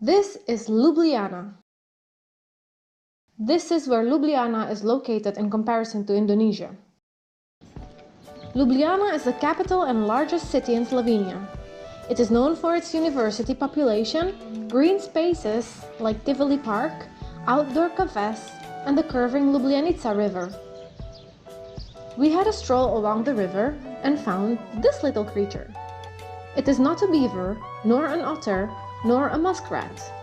This is Ljubljana. This is where Ljubljana is located in comparison to Indonesia. Ljubljana is the capital and largest city in Slovenia. It is known for its university population, green spaces like Tivoli Park, outdoor cafes, and the curving Ljubljanica River. We had a stroll along the river and found this little creature. It is not a beaver, nor an otter, nor a muskrat.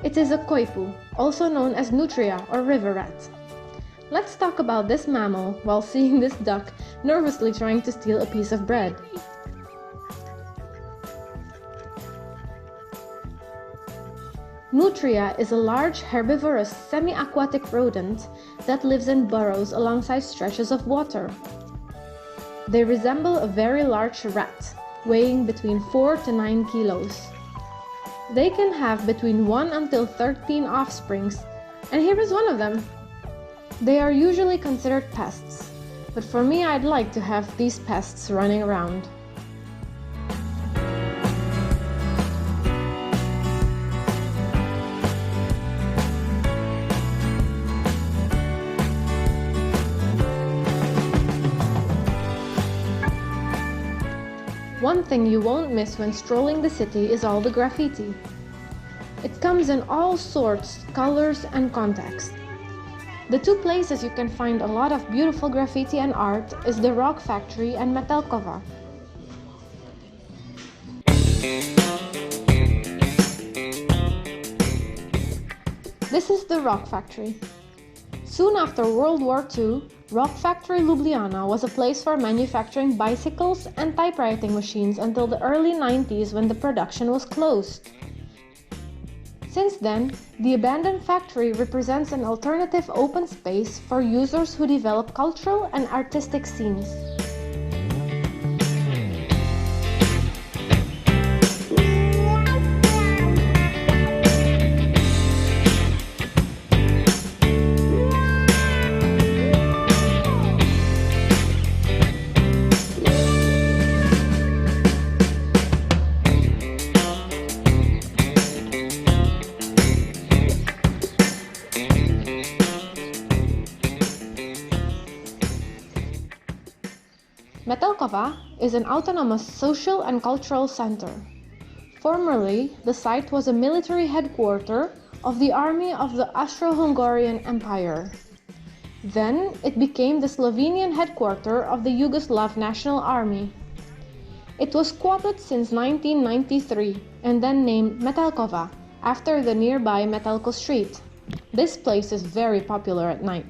It is a Coypu, also known as Nutria or river rat. Let's talk about this mammal while seeing this duck nervously trying to steal a piece of bread. Nutria is a large herbivorous semi-aquatic rodent that lives in burrows alongside stretches of water. They resemble a very large rat, weighing between 4 to 9 kilos. They can have between 1 until 13 offsprings, and here is one of them. They are usually considered pests, but for me I'd like to have these pests running around. One thing you won't miss when strolling the city is all the graffiti. It comes in all sorts, colors, and contexts. The two places you can find a lot of beautiful graffiti and art is the Rock Factory and Metelkova. This is the Rock Factory. Soon after World War II, Rock Factory Ljubljana was a place for manufacturing bicycles and typewriting machines until the early 90s when the production was closed. Since then, the abandoned factory represents an alternative open space for users who develop cultural and artistic scenes. Metelkova is an autonomous social and cultural center. Formerly, the site was a military headquarters of the army of the Austro-Hungarian Empire. Then, it became the Slovenian headquarters of the Yugoslav National Army. It was squatted since 1993 and then named Metelkova after the nearby Metelko Street. This place is very popular at night.